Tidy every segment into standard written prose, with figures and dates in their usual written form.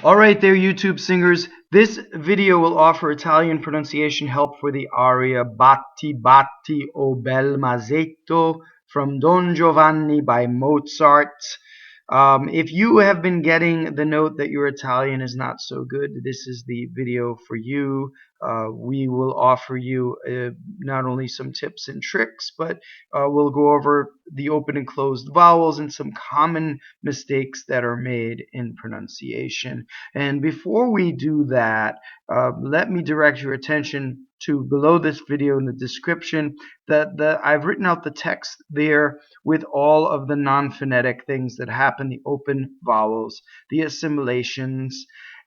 Alright there, YouTube singers. This video will offer Italian pronunciation help for the aria Batti batti, o bel Masetto from Don Giovanni by Mozart. If you have been getting the note that your Italian is not so good, this is the video for you. We will offer you not only some tips and tricks, but we'll go over the open and closed vowels and some common mistakes that are made in pronunciation. And before we do that, let me direct your attention to below this video in the description that I've written out the text there with all of the non-phonetic things that happen, the open vowels, the assimilations,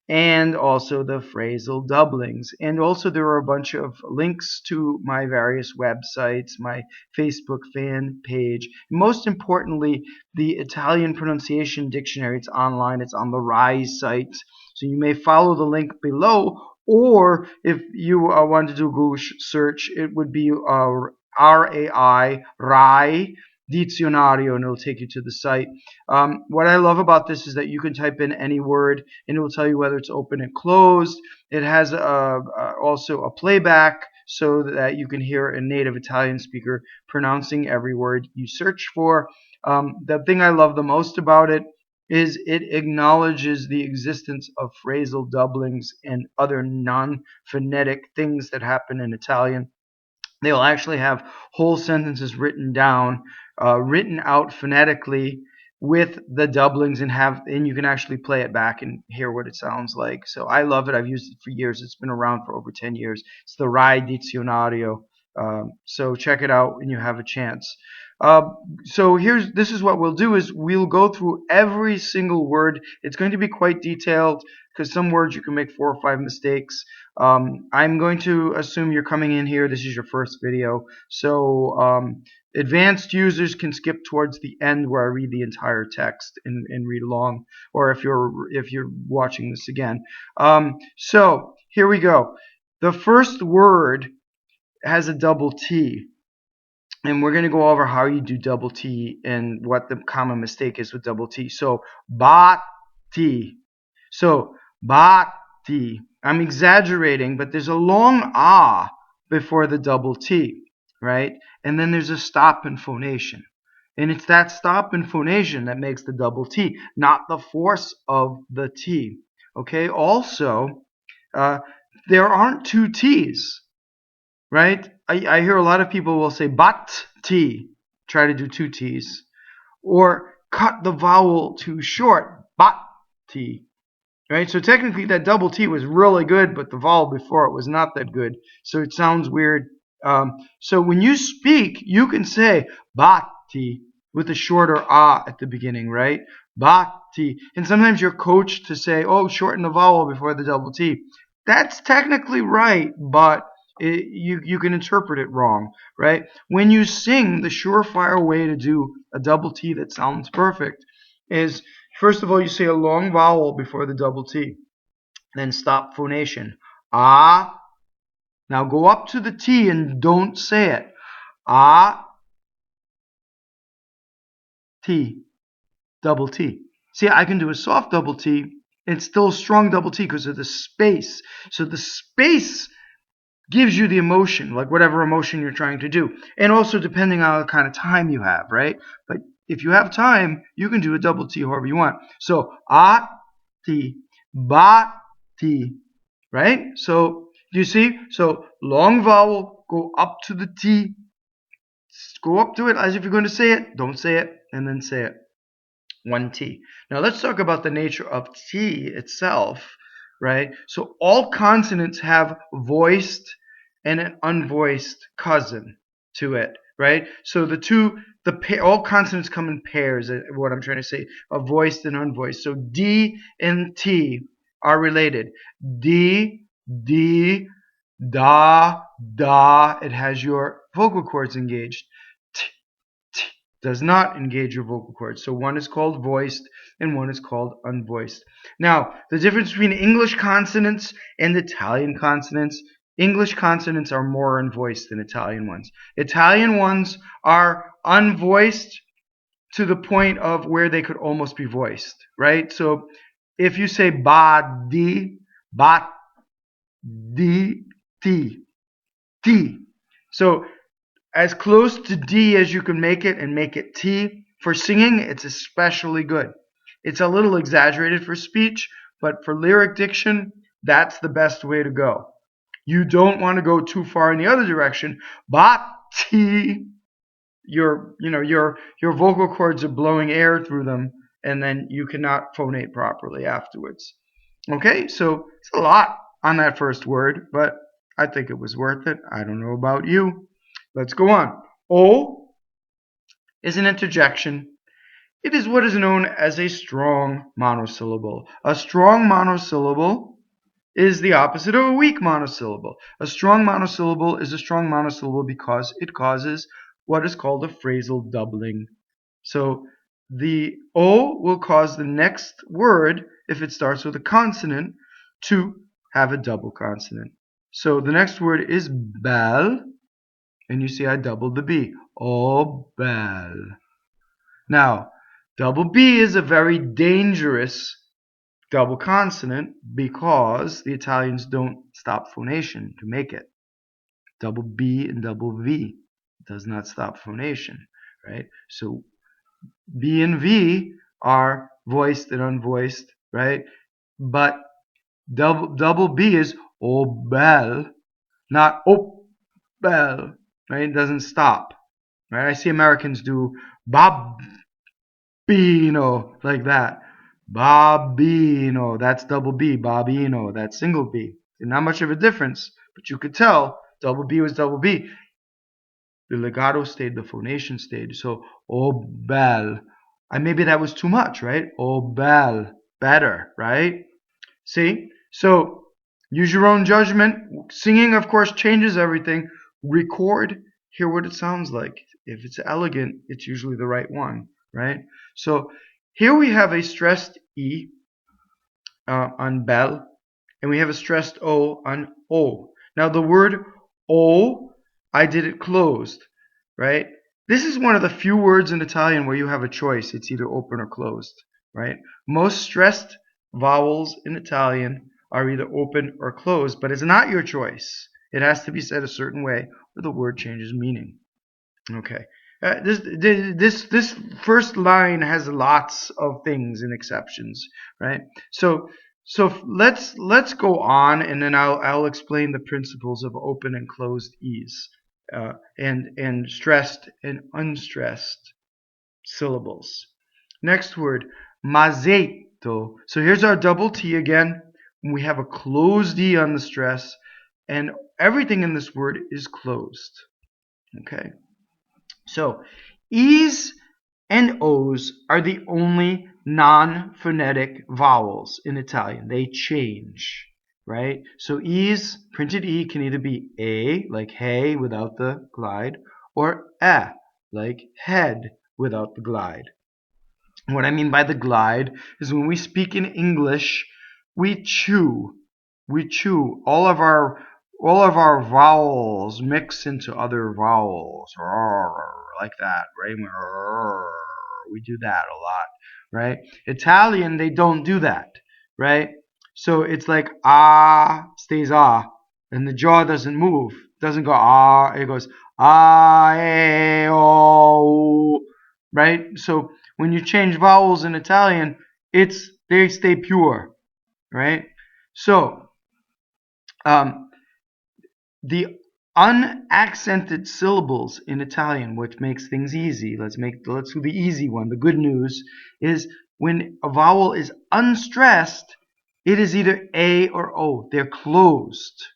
and also the phrasal doublings. And also there are a bunch of links to my various websites, my Facebook fan page. Most importantly, the Italian pronunciation dictionary. It's online. It's on the Rise site. So you may follow the link below, or if you want to do a Google search, it would be RAI Dizionario, and it'll take you to the site. What I love about this is that you can type in any word and it will tell you whether it's open and closed. It has also a playback so that you can hear a native Italian speaker pronouncing every word you search for. The thing I love the most about it is it acknowledges the existence of phrasal doublings and other non-phonetic things that happen in Italian. They'll actually have whole sentences written down, written out phonetically with the doublings, and you can actually play it back and hear what it sounds like. So I love it. I've used it for years. It's been around for over 10 years. It's the Rai Dizionario. So check it out when you have a chance. So this is what we'll do is we'll go through every single word. It's going to be quite detailed because some words you can make 4 or 5 mistakes. I'm going to assume you're coming in here. This is your first video. So advanced users can skip towards the end where I read the entire text and read along, or if you're watching this again. So here we go. The first word has a double T. And we're going to go over how you do double T and what the common mistake is with double T. So, batti. So, batti. I'm exaggerating, but there's a long ah before the double T, right? And then there's a stop in phonation. And it's that stop in phonation that makes the double T, not the force of the T. Okay? Also, there aren't 2 T's. Right? I hear a lot of people will say batti, try to do 2 T's, or cut the vowel too short, batti. Right? So technically that double T was really good, but the vowel before it was not that good. So it sounds weird. So when you speak, you can say batti with a shorter ah at the beginning, right? Batti. And sometimes you're coached to say, oh, shorten the vowel before the double T. That's technically right, but you can interpret it wrong, right? When you sing, the surefire way to do a double T that sounds perfect is, first of all, you say a long vowel before the double T, then stop phonation. Ah. Now go up to the T and don't say it. Ah. T. Double T. See, I can do a soft double T. It's still a strong double T because of the space. So the space gives you the emotion, like whatever emotion you're trying to do. And also depending on the kind of time you have, right? But if you have time, you can do a double T however you want. So, atti, batti, right? So, do you see? So, long vowel, go up to the T, go up to it as if you're going to say it, don't say it, and then say it. 1 T. Now, let's talk about the nature of T itself, right? So all consonants have voiced and an unvoiced cousin to it, right? So all consonants come in pairs, what I'm trying to say, a voiced and unvoiced. So D and T are related. D, da, it has your vocal cords engaged. Does not engage your vocal cords. So one is called voiced and one is called unvoiced. Now, the difference between English consonants and Italian consonants, English consonants are more unvoiced than Italian ones. Italian ones are unvoiced to the point of where they could almost be voiced, right? So if you say batti batti t. So as close to D as you can make it and make it T. For singing, it's especially good. It's a little exaggerated for speech, but for lyric diction, that's the best way to go. You don't want to go too far in the other direction. Batti, your vocal cords are blowing air through them, and then you cannot phonate properly afterwards. Okay, so it's a lot on that first word, but I think it was worth it. I don't know about you. Let's go on. O is an interjection. It is what is known as a strong monosyllable. A strong monosyllable is the opposite of a weak monosyllable. A strong monosyllable is a strong monosyllable because it causes what is called a phrasal doubling. So the O will cause the next word, if it starts with a consonant, to have a double consonant. So the next word is bbɛl, and you see I doubled the B. bbɛl. Now, double B is a very dangerous double consonant because the Italians don't stop phonation to make it. Double B and double V does not stop phonation, right? So B and V are voiced and unvoiced, right? But double B is bbɛl, not bbɛl, right? It doesn't stop, right? I see Americans do Bambino like that. Bambino, that's double B. Bambino, that's single B. Not much of a difference, but you could tell double B was double B. The legato stayed, the phonation stayed. So, bbɛl. And maybe that was too much, right? bbɛl, better, right? See? So, use your own judgment. Singing, of course, changes everything. Record, hear what it sounds like. If it's elegant, it's usually the right one, right? So, here we have a stressed E on bɛl, and we have a stressed O on O. Now, the word O, I did it closed, right? This is one of the few words in Italian where you have a choice. It's either open or closed, right? Most stressed vowels in Italian are either open or closed, but it's not your choice. It has to be said a certain way or the word changes meaning. Okay. This first line has lots of things and exceptions, right? So let's go on, and then I'll explain the principles of open and closed E's, and stressed and unstressed syllables. Next word, Masetto. So here's our double T again. We have a closed E on the stress, and everything in this word is closed. Okay. So E's and O's are the only non-phonetic vowels in Italian. They change, right? So E's, printed E, can either be A, like hey without the glide, or E, like head without the glide. What I mean by the glide is when we speak in English, we chew. We chew. All of our vowels mix into other vowels, like that, right? We do that a lot, right? Italian, they don't do that, right? So it's like stays and the jaw doesn't move, doesn't go it goes o, right? So when you change vowels in Italian, they stay pure, right? So the unaccented syllables in Italian, which makes things easy. Let's do the easy one. The good news is when a vowel is unstressed, it is either A or O. They're closed.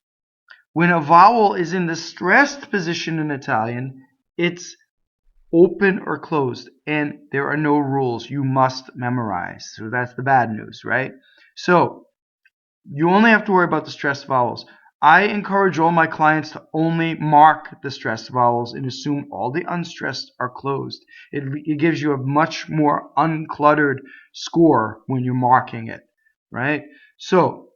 When a vowel is in the stressed position in Italian, it's open or closed, and there are no rules. You must memorize. So that's the bad news, right? So you only have to worry about the stressed vowels. I encourage all my clients to only mark the stressed vowels and assume all the unstressed are closed. It gives you a much more uncluttered score when you're marking it, right? So,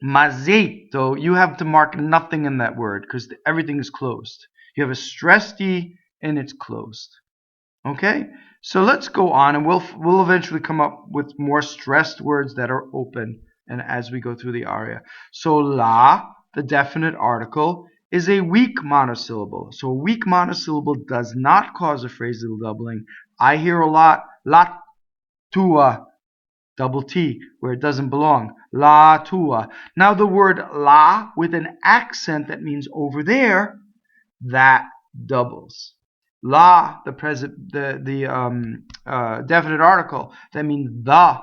Masetto, you have to mark nothing in that word because everything is closed. You have a stressed E and it's closed. Okay, so let's go on, and we'll eventually come up with more stressed words that are open, and as we go through the aria. So la, the definite article, is a weak monosyllable. So a weak monosyllable does not cause a phrasal doubling. I hear a lot la tua, double T, where it doesn't belong. La tua. Now the word la with an accent that means over there, that doubles. La, the definite article, that means the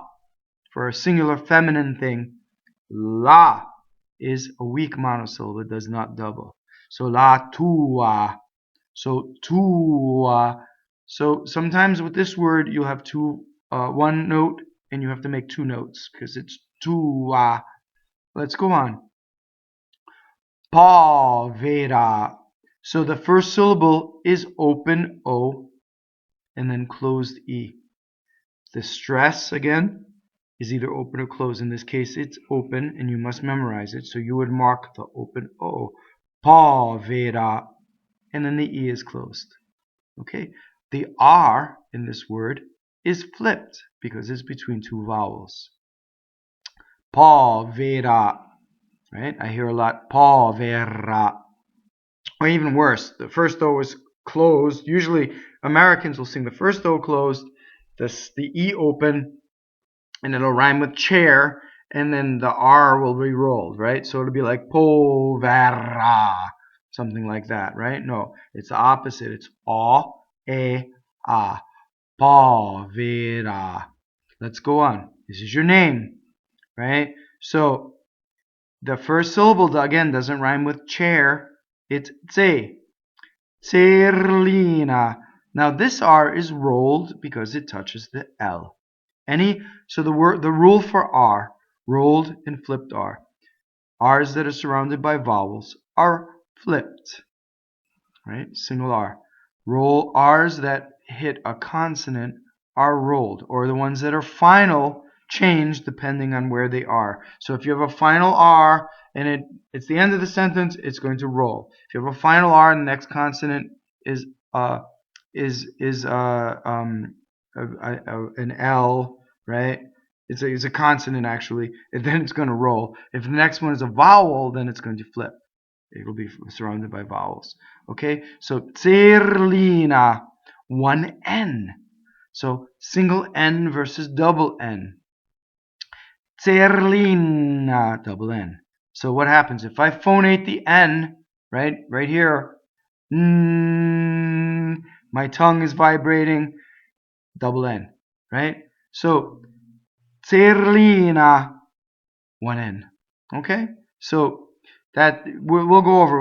for a singular feminine thing. La is a weak monosyllable. It does not double. So la tua. So tua. So sometimes with this word you have one note and you have to make two notes because it's tua. Let's go on. Pɔvera. So the first syllable is open O and then closed E. The stress, again, is either open or closed. In this case, it's open, and you must memorize it. So you would mark the open O. Pɔvera. And then the E is closed. Okay? The R in this word is flipped because it's between two vowels. Pɔvera. Right? I hear a lot pɔvera. Or even worse, the first O is closed. Usually Americans will sing the first O closed, the E open, and it'll rhyme with chair, and then the R will be rolled, right? So it'll be like pɔvera, something like that, right? No, it's the opposite. It's O, E, A. Pɔvera. Let's go on. This is your name, right? So the first syllable, again, doesn't rhyme with chair. It's tse. Zerlina. Now this R is rolled because it touches the L. So the rule for R, rolled and flipped R. R's that are surrounded by vowels are flipped. Right? Single R. R's that hit a consonant are rolled, or the ones that are final change depending on where they are. So if you have a final R and it's the end of the sentence, it's going to roll. If you have a final R and the next consonant is an L, right? It's a consonant actually, and then it's going to roll. If the next one is a vowel, then it's going to flip. It will be surrounded by vowels. Okay, so Zerlina, one N. So single N versus double N. Zerlina, double N. So what happens if I phonate the N, right here? My tongue is vibrating. Double N, right? So Zerlina, one N. Okay, so that we'll go over.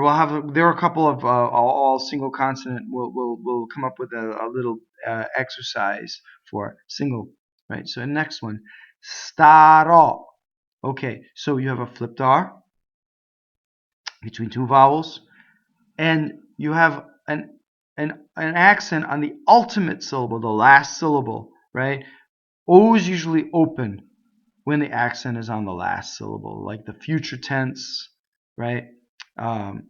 There are a couple of all single consonant. We'll come up with a little exercise for single, right? So the next one, Starɔ. Okay, so you have a flipped R between two vowels, and you have an accent on the ultimate syllable, the last syllable, right? O is usually open when the accent is on the last syllable, like the future tense, right? Or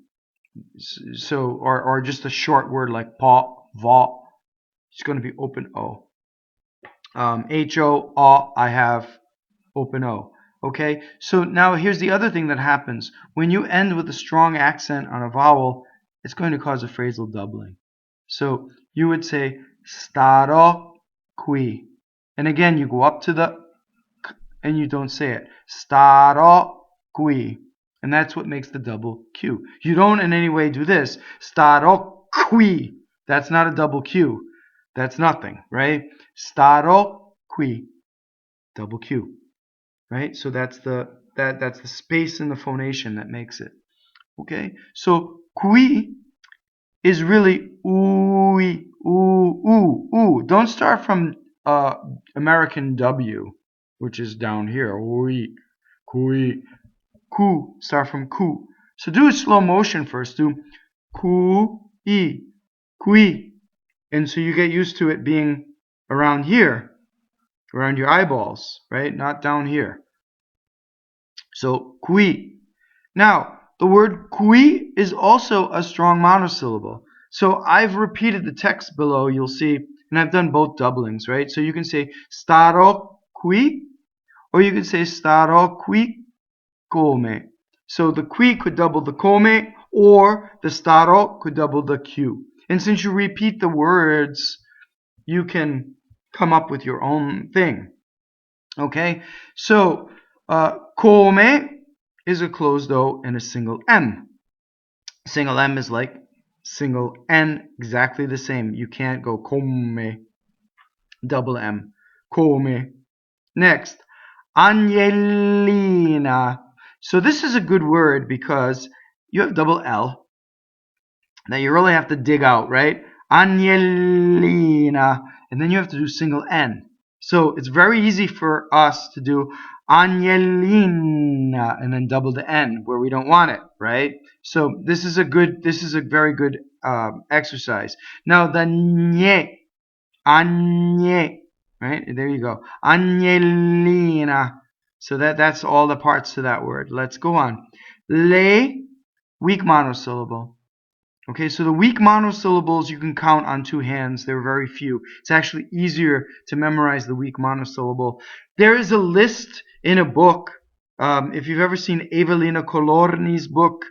just a short word like pɔ, vɔ, it's going to be open O. H-O, O, I have open O. Okay, so now here's the other thing that happens. When you end with a strong accent on a vowel, it's going to cause a phrasal doubling. So you would say Starɔ, qqui. And again, you go up to the and you don't say it. Starɔ, qqui. And that's what makes the double Q. You don't in any way do this. Starɔ, qqui. That's not a double Q. That's nothing, right? Starɔ, qqui. Double Q. Right? So that's the space in the phonation that makes it. Okay? So qqui is really ooh, ooh. Don't start from American W, which is down here. Ooh, qqui, ku. Start from ku. So do a slow motion first. Do qqui, qqui, and so you get used to it being around here, around your eyeballs, right? Not down here. So qqui. Now the word qqui is also a strong monosyllable. So I've repeated the text below. You'll see And I've done both doublings, right? So you can say Starɔ qqui, or you can say Starɔ ccome. So the qqui could double the come, or the Starɔ could double the q. And since you repeat the words, you can come up with your own thing. Okay? So come is a closed O and a single M. Single M is like single N, exactly the same. You can't go come, double M, come. Next, agnellina. So this is a good word because you have double L that you really have to dig out, right? Agnellina. And then you have to do single N. So it's very easy for us to do agnellina and then double the N where we don't want it, right? So this is a very good exercise. Now the nye, agne, right? There you go. Agnellina. So that's all the parts to that word. Let's go on. Le, weak monosyllable. Okay, so the weak monosyllables you can count on two hands. There are very few. It's actually easier to memorize the weak monosyllable. There is a list in a book. If you've ever seen Evelina Colorni's book,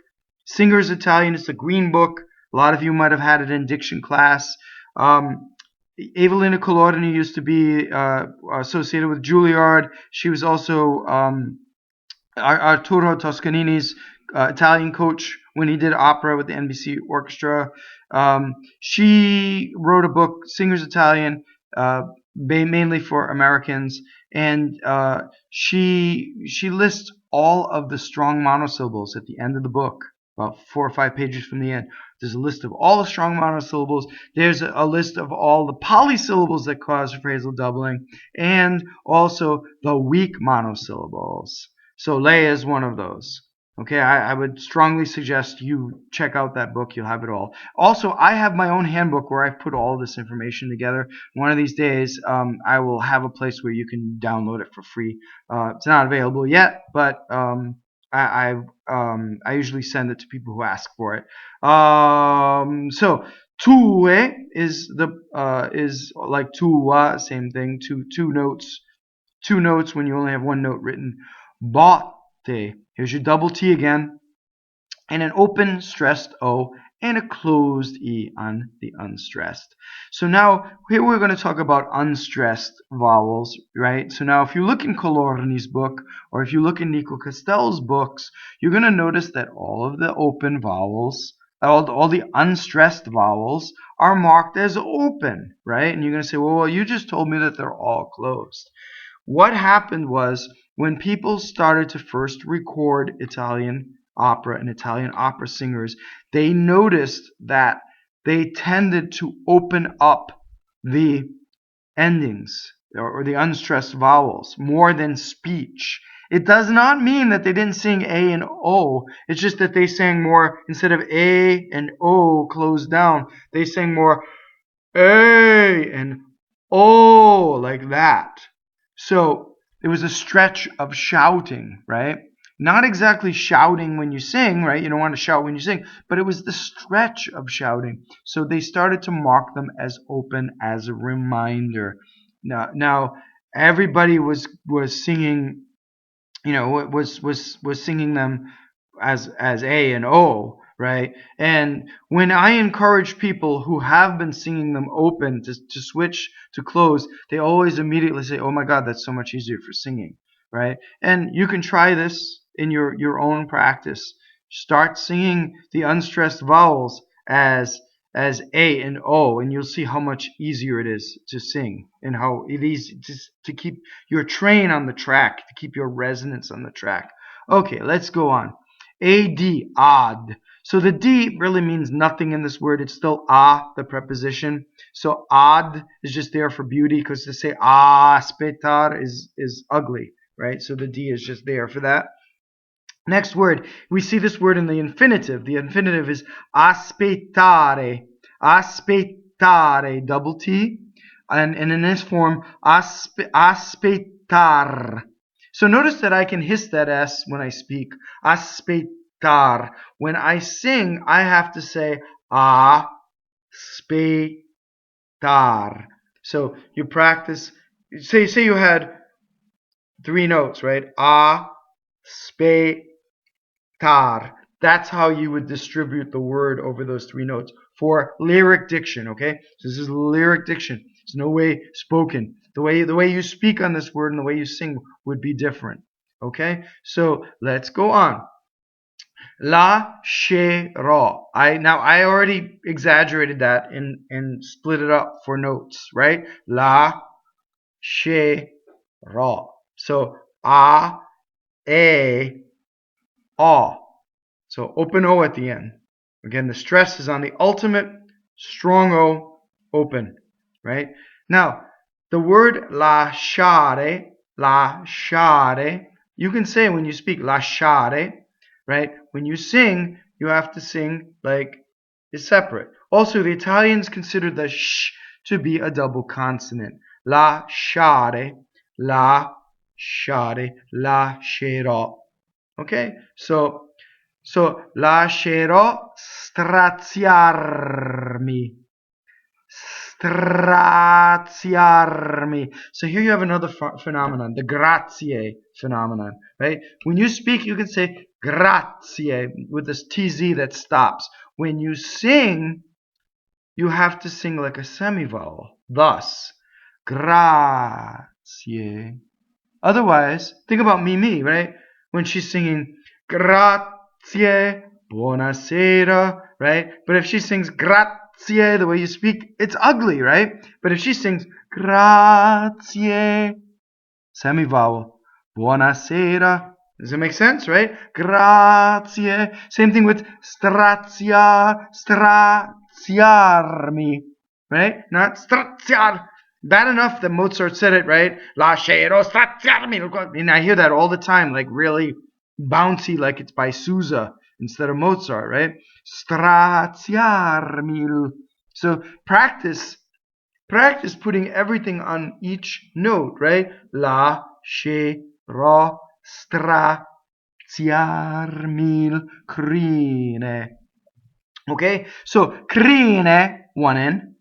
Singer's Italian, it's a green book. A lot of you might have had it in diction class. Evelina Colorni used to be associated with Juilliard. She was also Arturo Toscanini's Italian coach when he did opera with the NBC Orchestra. She wrote a book, Singer's Italian, mainly for Americans, and she lists all of the strong monosyllables at the end of the book, about 4 or 5 pages from the end. There's a list of all the strong monosyllables. There's a list of all the polysyllables that cause phrasal doubling, and also the weak monosyllables. So le is one of those. Okay, I would strongly suggest you check out that book. You'll have it all. Also, I have my own handbook where I've put all this information together. One of these days, I will have a place where you can download it for free. It's not available yet, but I usually send it to people who ask for it. So tue is like tua, same thing. Two notes when you only have one note written. Bɔtte. Here's your double T again, and an open stressed O and a closed E on the unstressed. So now here we're going to talk about unstressed vowels, right? So now if you look in Colorni's book, or if you look in Nico Castell's books, you're going to notice that all of the open vowels, all the unstressed vowels are marked as open, right? And you're going to say, well, you just told me that they're all closed. What happened was when people started to first record Italian opera and Italian opera singers, they noticed that they tended to open up the endings or the unstressed vowels more than speech. It does not mean that they didn't sing A and O. It's just that they sang more, instead of A and O closed down, they sang more A and O, like that. So it was a stretch of shouting, right? Not exactly shouting when you sing, right? You don't want to shout when you sing, but it was the stretch of shouting. So they started to mark them as open as a reminder. Now everybody was singing, was singing them as A and O, right? And when I encourage people who have been singing them open to switch to close, they always immediately say, oh my God, that's so much easier for singing, right? And you can try this in your own practice. Start singing the unstressed vowels as A and O, and you'll see how much easier it is to sing, and how it is to keep your train on the track, to keep your resonance on the track. Okay, let's go on. A-D, odd. So the D really means nothing in this word. It's still the preposition. So odd is just there for beauty, because to say aspettar is ugly, right? So the D is just there for that. Next word, we see this word in the infinitive. The infinitive is aspettare. Aspettare, double T. And in this form, aspettar. So notice that I can hiss that S when I speak. Aspettar. When I sing, I have to say aspettar. So you practice. Say you had 3 notes, right? Aspettar. That's how you would distribute the word over those 3 notes for lyric diction, okay? So this is lyric diction. There's no way spoken. The way you speak on this word and the way you sing would be different, okay? So let's go on. Lascierɔ. I already exaggerated that and split it up for notes, right? Lascierɔ. So a, a. So open O at the end. Again, the stress is on the ultimate strong O, open, right? Now, the word lasciare, you can say when you speak lasciare, right? When you sing, you have to sing like it's separate. Also, the Italians consider the sh to be a double consonant. Lasciare, lascierɔ. Okay? So Lascierɔ sstraziarmi. So here you have another phenomenon, the grazie phenomenon, right? When you speak, you can say grazie with this TZ that stops. When you sing, you have to sing like a semivowel. Thus, grazie. Otherwise, think about Mimi, right? When she's singing grazie, buonasera, right? But if she sings grazie the way you speak, it's ugly, right? But if she sings grazie, semivowel, buonasera, does it make sense, right? Grazie. Same thing with straziarmi, right? Not straziar. Bad enough that Mozart said it, right? Lascierɔ straziarmi. And I hear that all the time, like really bouncy, like it's by Sousa instead of Mozart, right? Straziarmi. So practice putting everything on each note, right? Lascierɔ sstraziarmi crine. Okay, so crine, one in.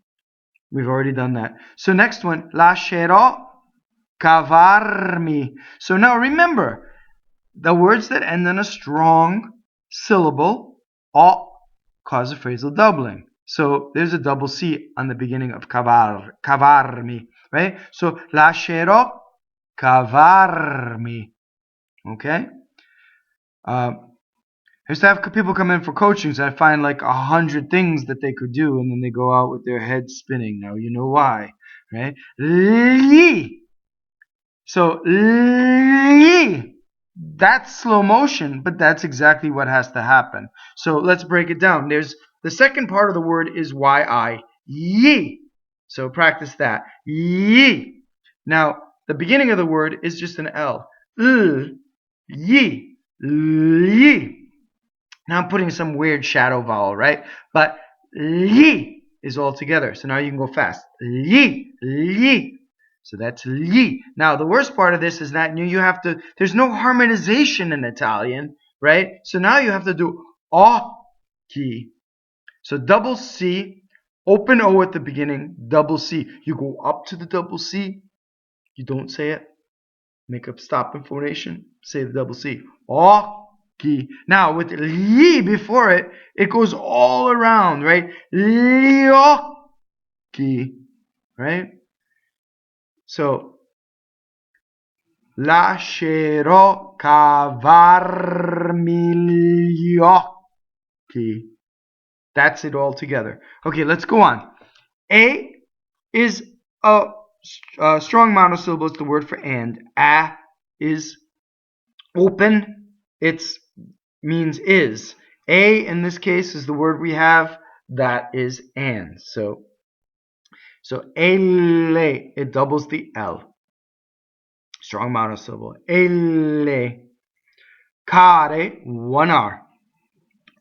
We've already done that. So next one, lascierɔ ccavarmi. So now remember, the words that end on a strong syllable cause a phrasal doubling. So there's a double C on the beginning of ccavarmi, right? So lascierɔ ccavarmi. Okay? I used to have people come in for coaching, so I find like 100 things that they could do, and then they go out with their heads spinning. Now you know why, right? Li. So li. That's slow motion, but that's exactly what has to happen. So let's break it down. There's the second part of the word is yi. So practice that. Yi. Now the beginning of the word is just an L. Yi. Li. Now I'm putting some weird shadow vowel, right? But li is all together. So now you can go fast. Li. So that's li. Now the worst part of this is that you have to, there's no harmonization in Italian, right? So now you have to do ɔcchi. So double C, open O at the beginning, double C. You go up to the double C. You don't say it. Make a stop intonation. Say the double C. Ɔcchi. Now with li before it, it goes all around, right? Liocchi, right? So lascierɔ ccavarmi gli occhi. That's it all together. Okay, let's go on. A is a strong monosyllable. It's the word for and. A is open. It means is. A in this case is the word we have that is and. So ele, it doubles the L. Strong monosyllable. Ele. Care, one R.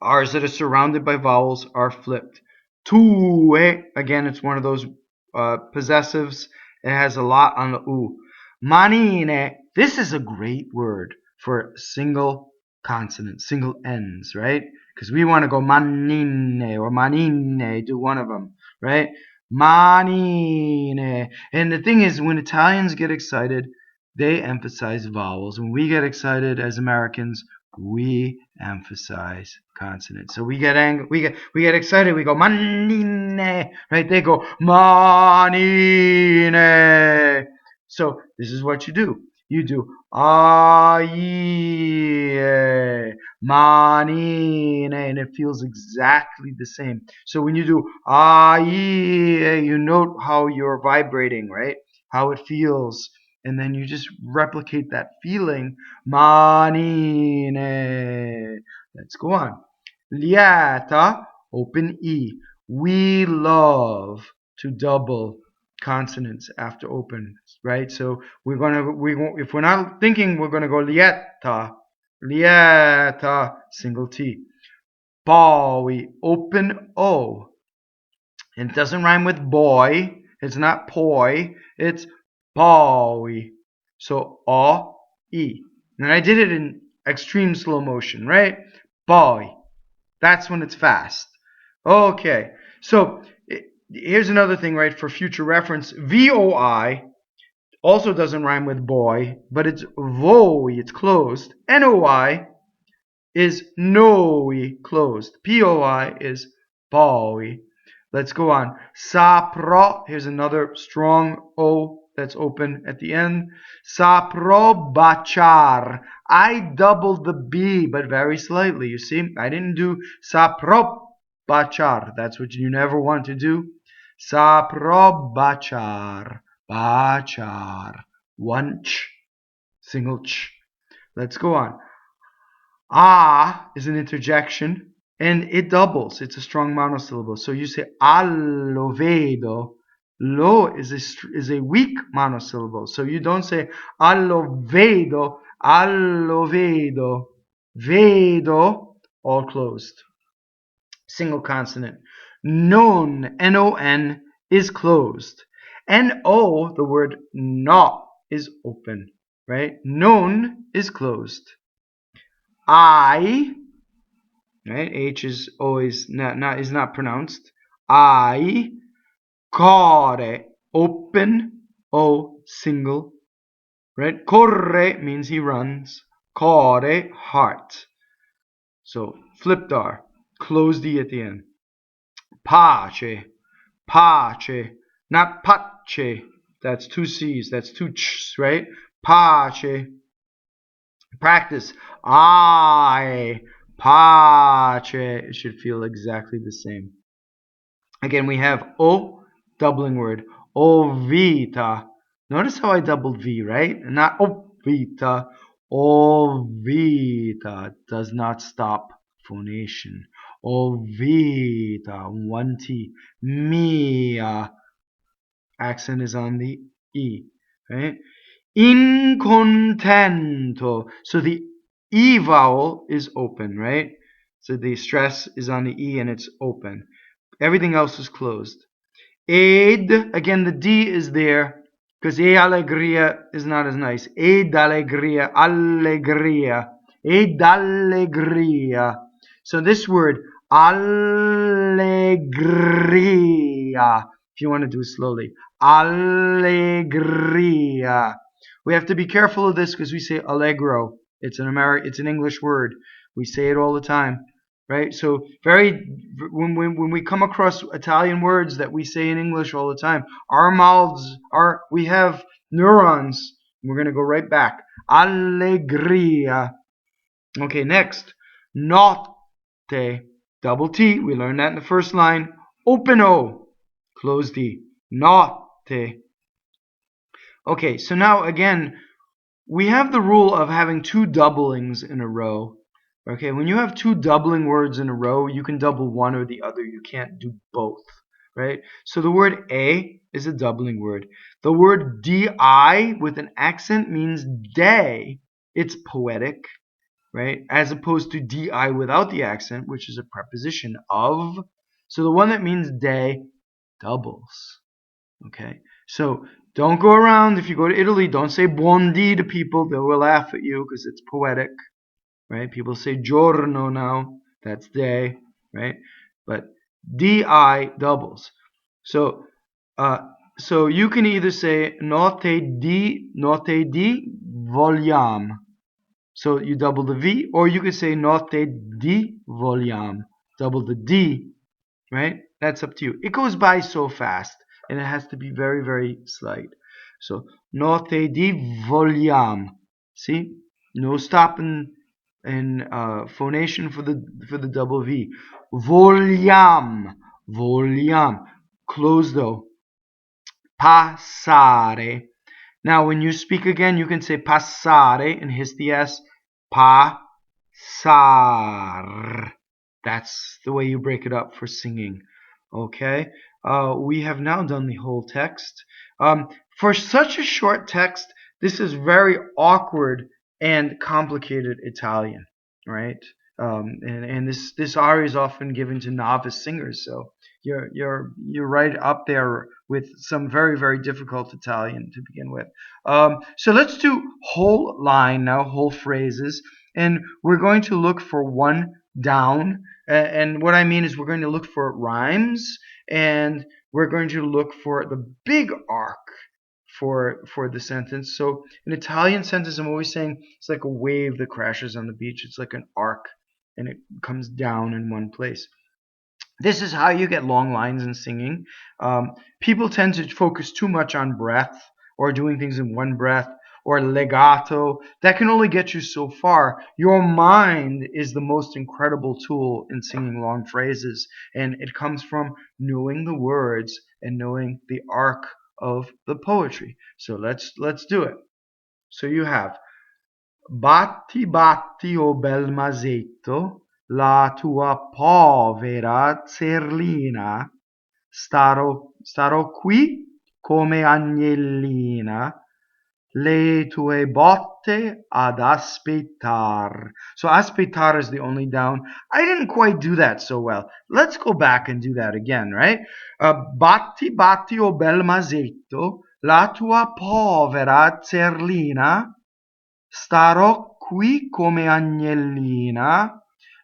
R's that are surrounded by vowels are flipped. Tue, again, it's one of those possessives. It has a lot on the U. Manine, this is a great word for single consonants, single N's, right? Because we want to go manine or manine, do one of them, right? manine. And the thing is, when Italians get excited, they emphasize vowels. When we get excited as Americans, we emphasize consonants. So we get angry, we get excited, we go manine, right? They go manine. So this is what you do. You do aie, manine, and it feels exactly the same. So when you do aie, you note how you're vibrating, right? How it feels. And then you just replicate that feeling. Manine. Let's go on. Liɛta, open E. We love to double consonants after open, right? So if we're not thinking, we're gonna go liɛta, liɛta, single T. Poi, open O. And it doesn't rhyme with boy. It's not poi. It's poi. So O, E. And I did it in extreme slow motion, right? Poi. That's when it's fast. Okay. So here's another thing, right? For future reference, VOI also doesn't rhyme with boy, but it's voi. It's closed. NOI is noi, closed. POI is poi. Let's go on. Saprɔ. Here's another strong O that's open at the end. Saprɔ bbaciar. I doubled the B, but very slightly. You see, I didn't do saprɔ bbaciar. That's what you never want to do. Saprɔ bbaciar. Bbaciar. One ch. Single ch. Let's go on. Is an interjection, and it doubles. It's a strong monosyllable. So you say allo vedo. Lo is a weak monosyllable. So you don't say allo vedo, allo vedo. Vedo, all closed. Single consonant. Non, N-O-N, is closed. N-O, the word not, is open, right? Non is closed. I, right? H is always not pronounced. I, core, open, O, single, right? Corre means he runs. Core, heart. So flipped R, closed D at the end. Pace, pace, not pace. That's two C's. That's two Ch's, right? Pace. Practice. I, pace. It should feel exactly the same. Again, we have O, doubling word. Vvita. Notice how I doubled V, right? Not vvita. Vvita does not stop phonation. Vvita, one T. Mia. Accent is on the E, right? In contento. So the E vowel is open, right? So the stress is on the E and it's open. Everything else is closed. Ed, again the D is there because allegria is not as nice. Ed allegria, allegria, ed allegria. So this word, allegria, if you want to do it slowly, allegria. We have to be careful of this because we say allegro. It's an English word. We say it all the time, right? So when we come across Italian words that we say in English all the time, our mouths we have neurons. We're gonna go right back. Allegria. Okay, next. Notte. Double T. We learned that in the first line. Open O. Close D. Notte. Okay, so now again, we have the rule of having two doublings in a row. Okay, when you have two doubling words in a row, you can double one or the other. You can't do both, right? So the word A is a doubling word. The word DI with an accent means day. It's poetic, right? As opposed to DI without the accent, which is a preposition of. So the one that means day doubles. Okay, so don't go around, if you go to Italy, don't say buondì to people. They will laugh at you because it's poetic, right? People say giorno now. That's day, right? But DI doubles. So So you can either say notated vogliam. So you double the V, or you could say notated vogliam. Double the D, right? That's up to you. It goes by so fast, and it has to be very, very slight. So notated vogliam. See, no stopping in phonation for the double V. Vogliam, vogliam. Close though. Passare. Now, when you speak again, you can say passare and hiss the S. Passar. That's the way you break it up for singing. Okay? We have now done the whole text. For such a short text, this is very awkward and complicated Italian, right? And this aria is often given to novice singers, so you're right up there with some very, very difficult Italian to begin with. So let's do whole line now, whole phrases, and we're going to look for one down. And what I mean is we're going to look for rhymes, and we're going to look for the big arc for the sentence. So an Italian sentence, I'm always saying it's like a wave that crashes on the beach. It's like an arc, and it comes down in one place. This is how you get long lines in singing. People tend to focus too much on breath or doing things in one breath or legato. That can only get you so far. Your mind is the most incredible tool in singing long phrases, and it comes from knowing the words and knowing the arc of the poetry. So let's do it. So you have Batti batti, o bel Masetto, la tua povera Zerlina. Starò qui come agnellina, le tue botte ad aspettar. So aspettar is the only down. I didn't quite do that so well. Let's go back and do that again, right? Batti batti, o bel Masetto, la tua povera Zerlina. Starò qui come agnellina,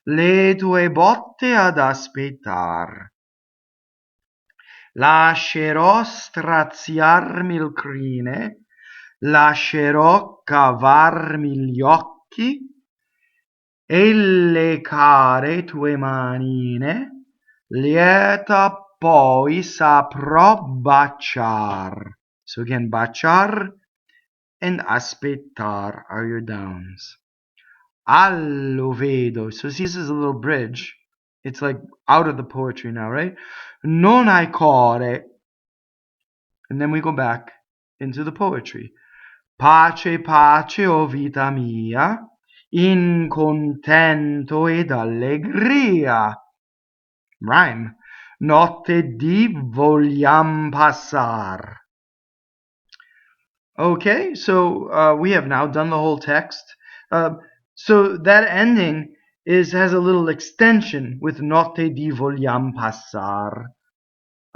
le tue botte ad aspettar. Lascierò straziarmi il crine, lascerò cavarmi gli occhi e leccare tue manine, lieta poi saprò bbaciar. So again, bbaciar and aspettar are your downs. Allo vedo. So see, this is a little bridge. It's like out of the poetry now, right? Non hai core. And then we go back into the poetry. Pace, pace, o vita mia, in contento ed allegria. Rhyme. Notte di vogliam passar. Okay, so we have now done the whole text. So that ending has a little extension with notte di vogliam passar.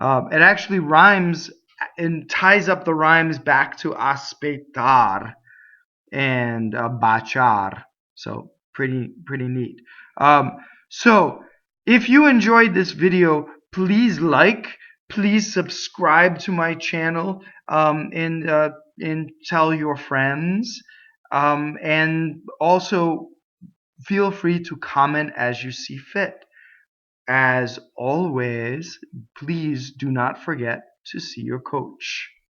It actually rhymes and ties up the rhymes back to aspettar and bbaciar. So pretty neat. So if you enjoyed this video, please please subscribe to my channel, and tell your friends, and also feel free to comment as you see fit. As always, please do not forget to see your coach.